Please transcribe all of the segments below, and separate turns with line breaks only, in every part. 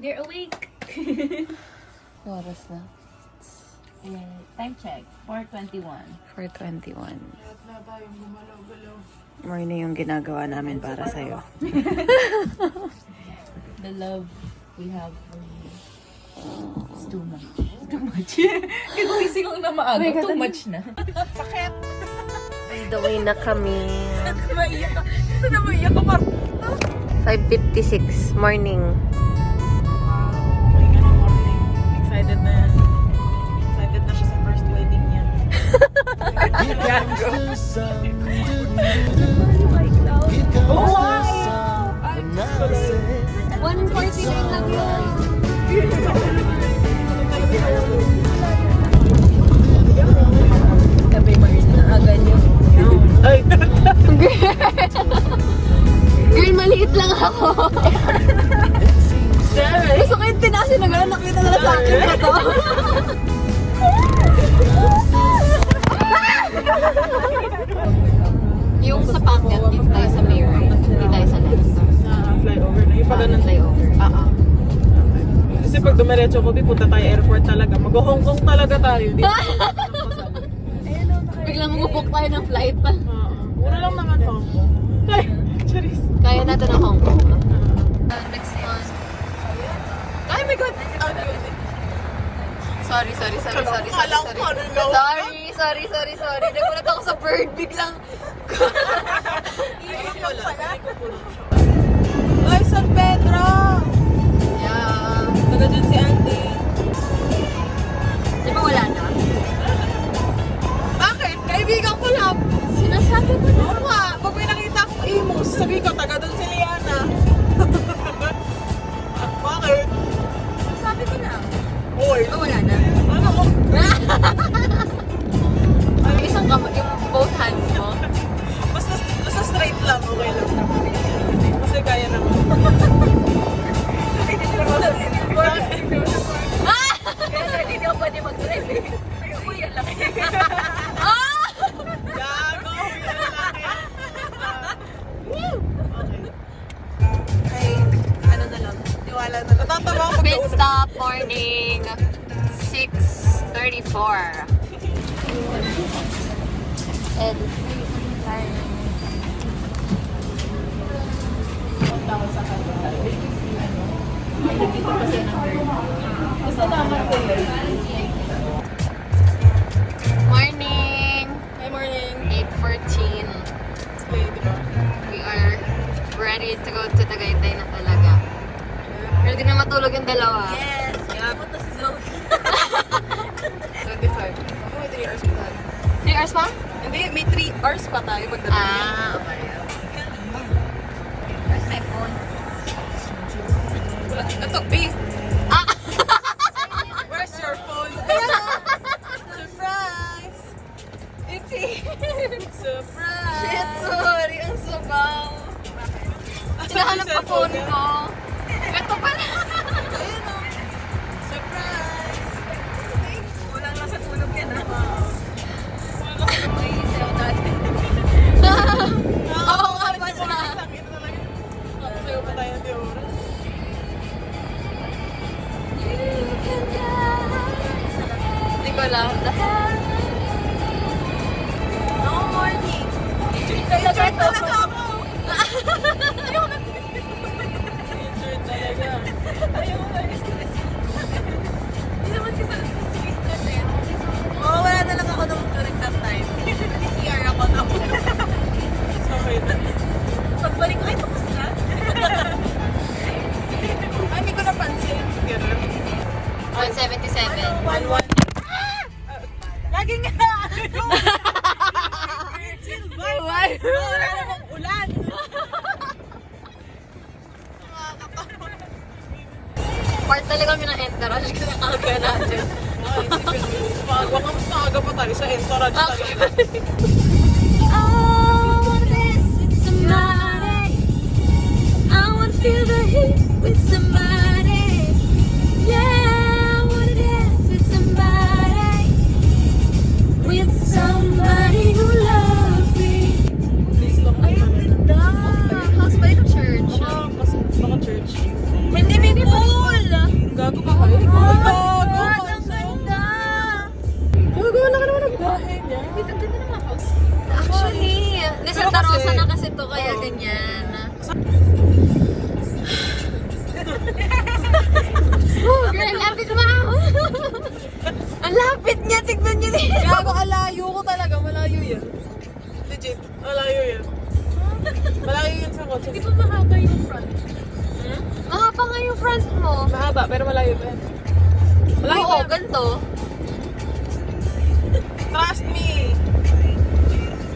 They're awake.
Oras na.
Time check. 4:21.
4:21. Morning yung ginagawa namin para sa'yo.
The love we have for you. It's too much. Too much. Kigulising ko na maaga. Too much na. Sakit!
On the way na kami.
Maiyak ka. Saan na maiyak ka, Mark?
5:56 morning.
May ganang morning. Excited na yan. Excited na siya sa first wedding niya. Oh, wow!
1:49 lang yun.
Sabi Maris na agad yun.
Ay,
Girl, maliit lang ako. Gusto ko yung tinasin na gano'n, nakita nila sa akin na to. Yung sa packet, dito tayo sa mirror. Hindi tayo sa left.
flyover na. Yung pala ng
Flyover.
Kasi pag dumiretso ko, punta tayo airport talaga. Mag-Hong Kong talaga tayo.
Biglang mag-book tayo ng flight.
Mura lang naman Hong Kong. Ay, charis.
Kaya natin ang Hong Kong. Next month. Ay, my God! Sorry. Nagulat ako sa bird. Biglang.
Ay, San Pedro!
Yeah.
Taga dyan si Auntie.
Di ba wala na?
Bakit? Kaibigan ko lang.
Sinasabi ko na.
Oo nga. Pag may nakita akong emos, sabi ko, taga doon si Liana. Bakit?
Sabi ko na.
Oy.
Di ba wala na?
Ano ko?
Isang kamay, yung both hands mo.
Basta straight lang, okay lang. Kasi kaya naman.
Kaya hindi ako pwede mag-drive eh. Uy, ang laki.
Gago! Yan lang yan. Okay. Ano na lang? Tiwala na. Natatawa ako
Pit stop morning 6:34. And time. Morning!
Hi, morning.
8:14.
Slay, di ba?
We are ready to go to Tagaytay na talaga. Ready na matulog yung dalawa.
Yes! Kaya punta si Zoe.
24.
May 3 hours pa tayo.
3 hours pa?
Hindi, may 3 hours pa tayo pagdating.
Okay. Where's my phone?
Ito, B.
Ah!
Where's your phone? Surprise! Itzy! Surprise!
Shit, sorry. Ang sabaw. Sinahanap pa phone ko. Ito pala.
Ayun o. Surprise! Kulang lang sa tulog yan ha.
May isaw natin. Oo nga pa siya.
Sayo pa tayo ng oras.
Hindi ko alam.
No morning! Injured talaga ako! Injured talaga. Ayaw na stress. Hindi naman kasi stress eh. Oo, wala na lang ako nung during that time. CR ako na ako. Sorry na. Pagbalik ko, ay tapos na? Ay, hindi ko napansin. Ganun.
177.
1-1. Lagi nga! Wala namang ulan!
Part talaga kami ng entourage kasi nakaga natin.
Ay, isipin mo. Maaga ka, mas maaga pa tayo sa entourage talaga.
Feel the heat with somebody. Yeah, I wanna dance with somebody. With somebody who loves me.
Please lang
Ay, ang ganda. House by the church.
Naka-church.
Hindi may pool.
Gago ka kayo. Gago!
Ang ganda!
Gago, wala ka naman ang bahay niya.
Actually, nasa
Pero
Tarosa
kasi-
na kasi to kaya ganyan. Oh, girl, lapit mo! Ang lapit niya, tignan niyo din.
Gago, alayo ko talaga. Malayo yan. Legit. Malayo yan. Malayo yan sa kotse.
Di ba mahaba yung front?
Mahaba nga yung front mo.
Mahaba, pero malayo pa yan. Malayo
Oo,
yan.
ganito.
Trust me.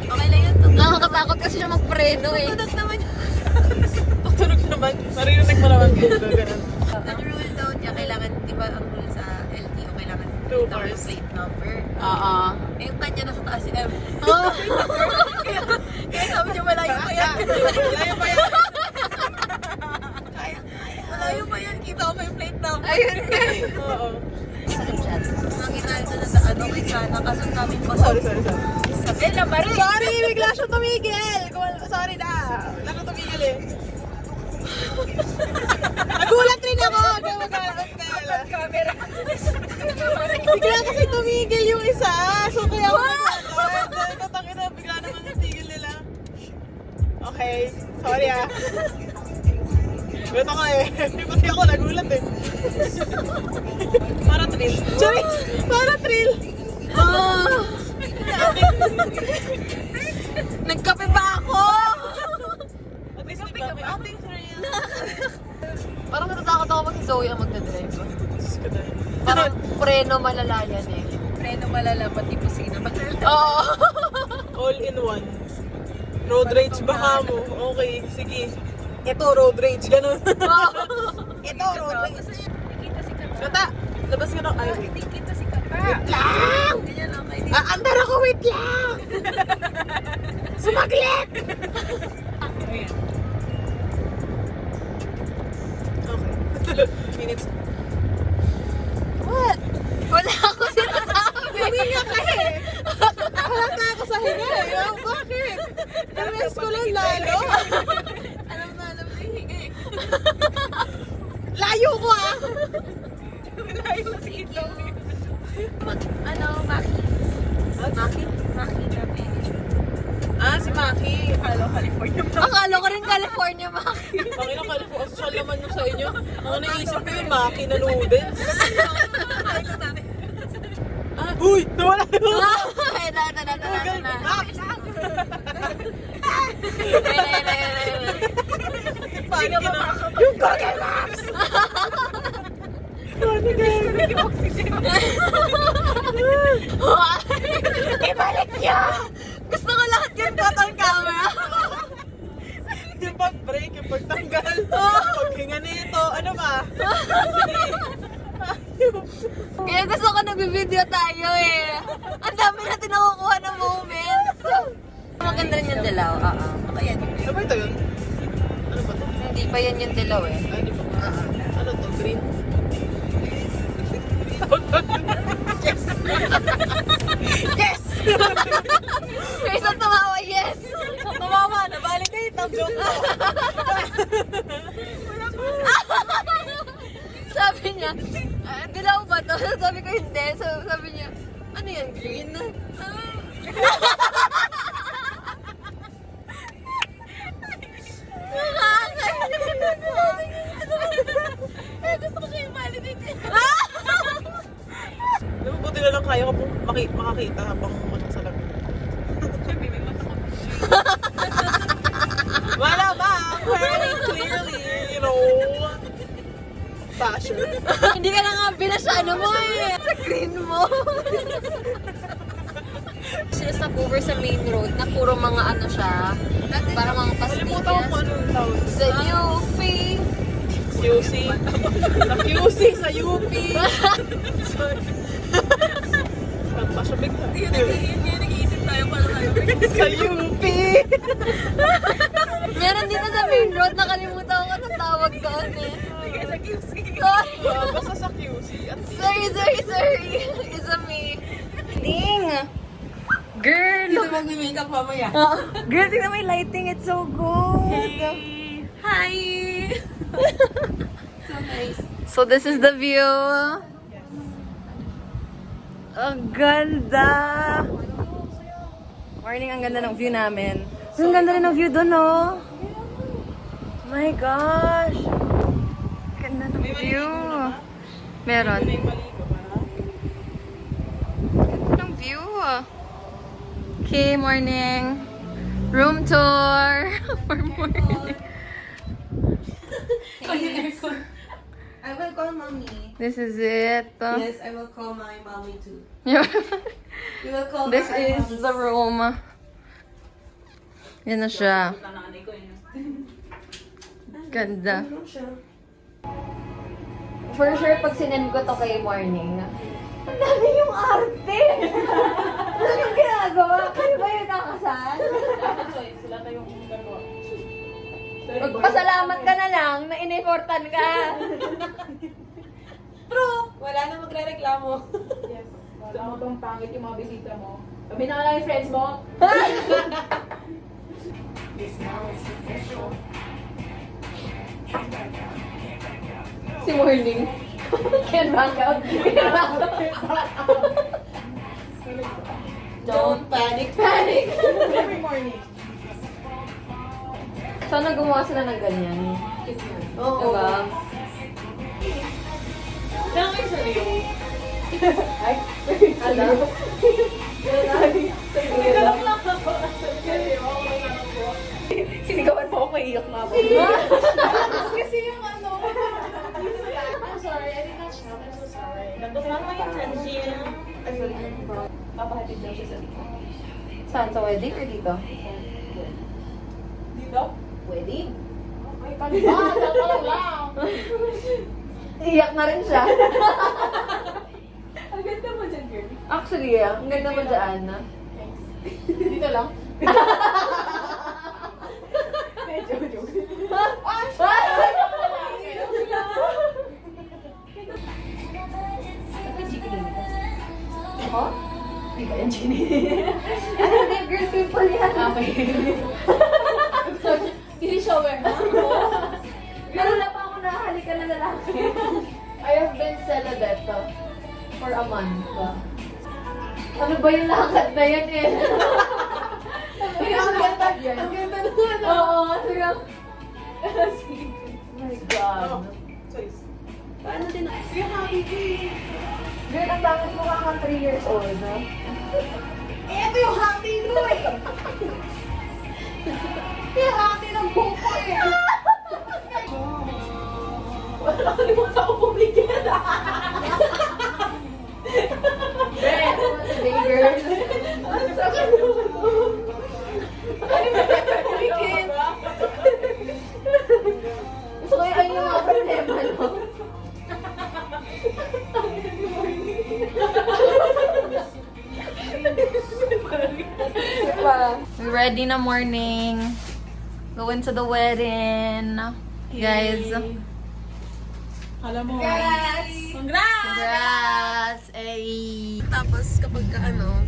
Okay lang yun. Nakakatakot kasi siya magpreno eh.
Tunog naman. Tunog naman. Maririnig mo naman. Ganun.
Ang rule daw niya, kailangan, di ba ang rule sa LTO, kailangan
Two
itaw yung
cars.
plate number.
Oo.
Eh, yung kanya nasa taas si M.
Oh.
Kaya sabi niya, malayo pa yan.
Malayo pa yan.
Malayo pa yan. Kita ko pa yung plate number.
Ayun nga.
Oo.
Ang inalito na sa ano, kay Sana, kaso namin pa
Sorry.
sa Bella Marie.
Sorry, bigla siya tumigil. Sorry na. Wala na tumigil eh. Nagulat rin ako. Kaya mag-aarap ka.
Camera.
Bigla kasi tumigil yung isa. So kaya ako naglalakad. Tatangin na, bigla naman yung tigil nila. Okay. Sorry ah. Gulat ako eh. Pati ako nagulat eh. Para thrill. Charis! Para thrill!
Ah. Nagkape ba ako?
At least di ba? May outing thrill.
Parang natatakot ako pag si Zoe ang magdadrive. Parang preno malalayan eh.
Preno malala, pati pusina malala.
Oo.
All in one. Road rage baka mo. Okay, sige. Ito, road rage. Ganun. Ito, road rage.
Nakikita si Kata.
Kata, labas ka na. Ay, wait.
Nakikita si Kata.
Lang!
Ganyan lang kayo.
Andar ako, wait lang! Sumaglit!
Ayan.
Okay. Minutes.
What? Wala ako sinasabi.
Huminga ka eh! Halata ako sa hinga eh. Bakit? Names ko lang lalo.
Alam na yung hinga eh.
Layo ko ah!
Layo na si Ito. Ano, Maki? Maki kami.
Ah, si Maki.
Hello, California.
Akala ko rin California, Maki.
Pakina California. Social naman yung sa inyo. Ang naisip ko yung Maki na noodles. Ah, huy! Nawala yun!
Ay, na.
Paano ka na? Yung Google Maps! Paano ka?
Ibalik niyo! Gusto ko lahat yung total camera.
Yung pag-break, yung pagtanggal, paghinga nito, ano ba?
Kaya gusto ko nagbibideo tayo eh. Ang dami natin nakukuha ng moments. Maganda rin yung dilaw.
Ayan.
Ano ba ito yun? Ano ba ito?
Hindi pa yan yung dilaw eh.
Ay, di ba? Ano to? Green? Yes!
May isang tumawa, yes!
Tumawa na, validate ang joke ko.
Sabi niya, dilaw ba to? Sabi ko hindi. Sabi niya, ano yan, green?
Gusto ko kayo validate.
Alam mo, buti na lang kaya ko pong makakita habang masasalag. Wala ba? Very clearly, you know. Fashion.
Hindi ka na nga binasano mo eh. Sa green mo. Sila sa cover sa main road na puro mga ano siya. Para mga
Kalimutan ko kung
pastillas.
anong tawag.
Sa UP.
QC. Sa QC, sa UP. Pasyabig na.
Yan, nag-iisip tayo para tayo.
Sa UP.
Meron dito sa main road, nakalimutan ko anong tawag doon eh.
Sige, sa QC.
Sorry.
Basta sa QC. At
Sorry. It's a me. Ding! Girl!
Dito mag-makeup mamaya.
Girl, tingnan mo yung lighting. It's so good.
Hi! So nice.
So this is the view. Ang ganda. Morning, ang ganda ng view namin. Ang ganda rin ng view doon, no? My gosh. Ganda ng view. Meron. Ganda ng view. Okay, morning. Room tour for morning.
I will call mommy.
This is it.
Yes, I will call my mommy too.
Yeah.
We will call
This
our
is
mommies.
the room. Yan na siya. Ganda. For sure, pag sinend ko to kay Morning, ang dami yung arte! Ano yung ginagawa? Kayo ba yung nakasal? Magpasalamat ka na lang na in-effortan ka.
True! Wala na magre-reklamo.
Yes. Wala mo bang pangit yung mga bisita mo? Kami na lang yung friends mo.
Si Morning. Can't back out.
Don't panic.
Every morning.
Sana gumawa sila ng ganyan.
Oo.
Diba? Ala?
Sinigawan mo ako, maiiyak na ako. Kasi yung ano. I'm sorry, I did not shout. I'm so sorry. Nagpasama mo yung friend niya. Papahatid daw siya sa dito.
Saan? Sa wedding or dito?
Dito?
Wedding?
Ay, pagbagal lang.
Iyak na rin siya.
Ang ganda mo dyan, girl.
Actually, ang ganda mo dyan.
Dito lang. Medyo, joke.
Ako?
Di ba yan, Jenny?
Ano hindi, girl people yan.
Okay. Hindi shower, ha?
Pero wala pa ako nakahalikan na lalaki. I have been celibate for a month. Ano ba yung lakad na yan eh?
Ay, ang ganda yan. Ang ganda naman.
Oo, sige.
Sige.
Oh my God.
Choice.
Paano din?
You're happy, babe.
Girl, ang bakit mo kang 3 years old, no?
Eh, ito yung happy mo eh. Yung happy ng buko eh. Wala nakalimutan ko pumigil.
Baby girl.
Ang sakit naman mo. Nakalimutan ko pumigil.
Gusto ko yung ayun yung mga problema, no? We're ready na morning. Going to the wedding. Guys.
Alam mo.
Congrats!
Congrats! Ay! Tapos kapag ka ano,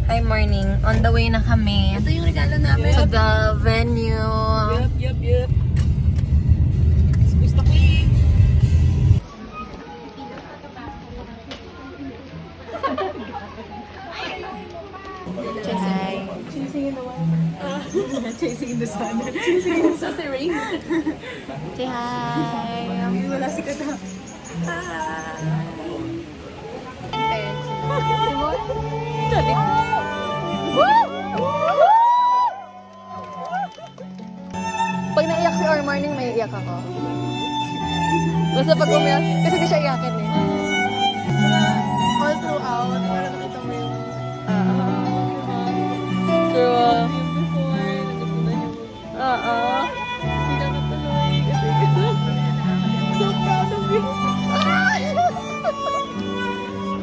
hi morning, on the way na kami
Ito yung regalo namin.
to the venue.
Yup. Gusto ko eh.
Hi.
Chasing the sun. Chasing the sun. Rain.
Say hi.
Wala si Kata.
Pag naiyak si Or Morning, may iyak ako. Basta pag umiyak, kasi di siya iyakin eh.
All throughout, para nakita mo yung
True.
yung before, nagustuhan yung hindi na natuloy kasi so proud of you.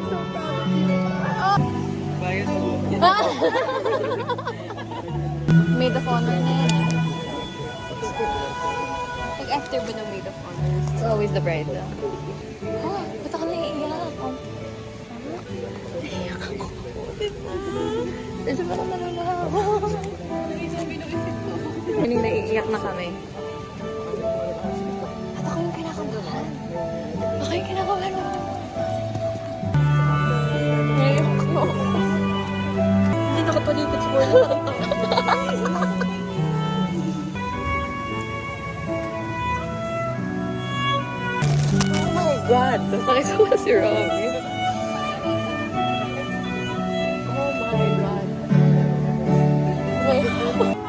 So proud of you.
Maid of honor na yan eh. Pag after ba ng maid of honor? It's always the bride. Ba't ako naiiyak? Naiiyak ako. Kasi parang nalalawa. Muling naiiyak na kami. At ako yung kinakabahan. God! Nakisuha si Robbie. Oh my God. Oh my God.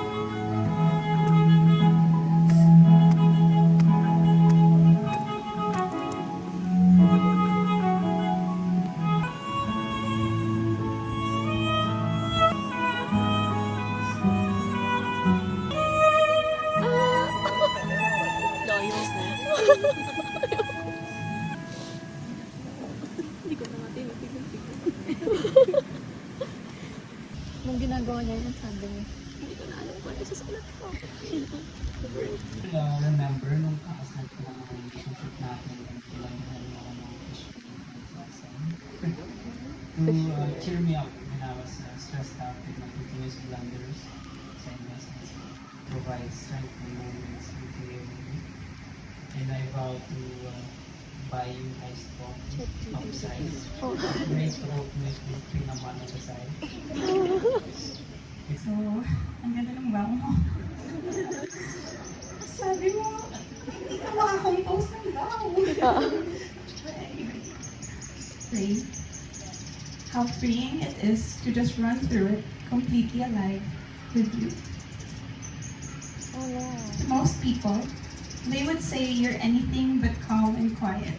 Nung ginagawa niya yun, sabi niya, hindi ko na alam kung ano susulat ko.
Remember nung kakasal ko lang ang relationship natin and kailangan mo ako ng to cheer me up when I was stressed out with my continuous blunders sa investments. Provide strength in moments you feel. And I vow to buy you iced coffee upsize. Make throat milk with pinaman on the side. So, ang ganda ng bago mo. Sabi mo, hindi ka makakompose ng bago. Pray. How freeing it is to just run through it completely alive with you.
Oh no.
To most people, they would say you're anything but calm and quiet.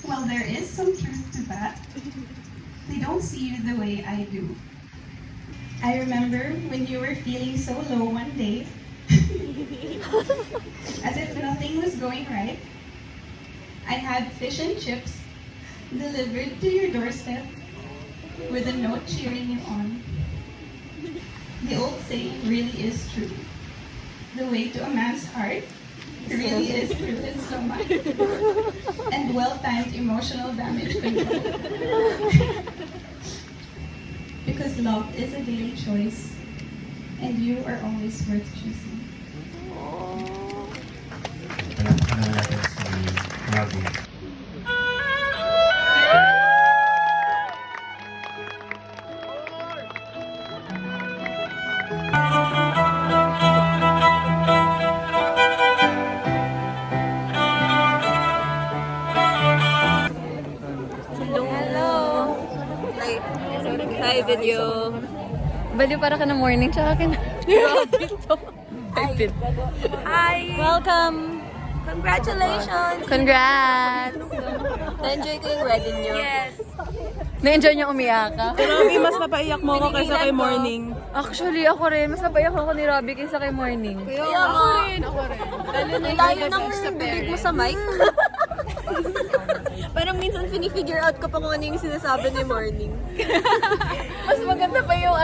Well, there is some truth to that. They don't see you the way I do. I remember when you were feeling so low one day, as if nothing was going right. I had fish and chips delivered to your doorstep with a note cheering you on. The old saying really is true. The way to a man's heart really is through his stomach and well-timed emotional damage control. Because love is a daily choice and you are always worth choosing.
Palakpakan natin si Robbie.
Hello!
Hi, video.
Baliw para ka na morning, tsaka ka na. Grabe to.
Hi! Welcome! Congratulations!
Congrats!
Na-enjoy ko yung wedding niyo. Yes!
Na-enjoy niyo umiyak ka?
Robbie, mas napaiyak mo ako kaysa kay Morning.
Actually, ako rin. Mas napayak ako ni Robbie kaysa kay Morning.
Kaya ako rin. Ang layo ng bibig mo sa mic. Parang minsan finifigure out ko pa kung ano yung sinasabi ni Morning.
Mas maganda pa yung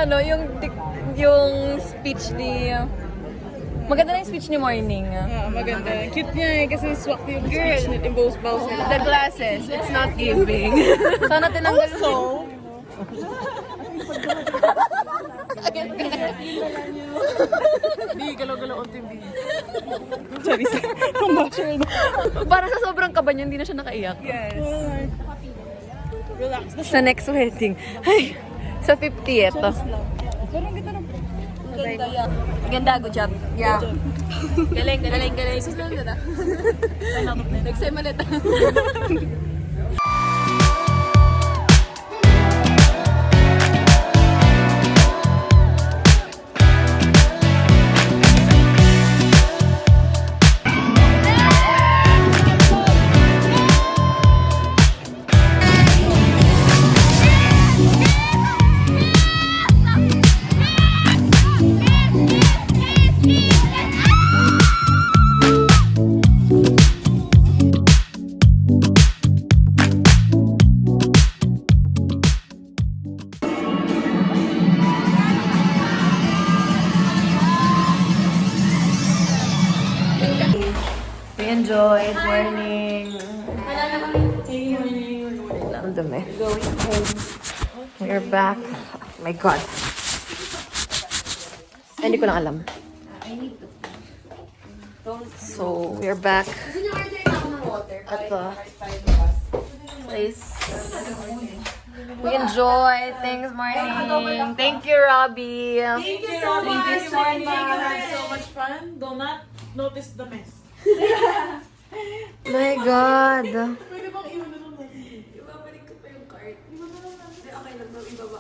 yung speech ni... Maganda na yung speech ni Morning.
Maganda. Cute niya eh, kasi swak yung speech niya. Impose bows nila.
The glasses, it's not giving. Sana tinanggal mo.
Hindi, galaw-galaw on TV. Charis. Combustion.
Para sa sobrang kaba niya, hindi na siya nakaiyak.
Yes. Relax.
Sa next wedding. Ay, sa 50th.
Parang ganda ng
Ganda, yeah. Ganda, good job. Yeah. Galing. Susunod na. Next time ulit.
We enjoyed morning. Ang dumi. We're back. Oh my God. Ay, hindi ko lang alam. So, we're back at the place. We enjoyed things morning. Thank you, Robbie.
Thank you so much. I had so much fun. Do not notice the mess.
My God.
Pwede bang iwan na lang natin? Ibabalik ko pa yung cart. Iwan na lang natin. Okay lang daw, ibaba.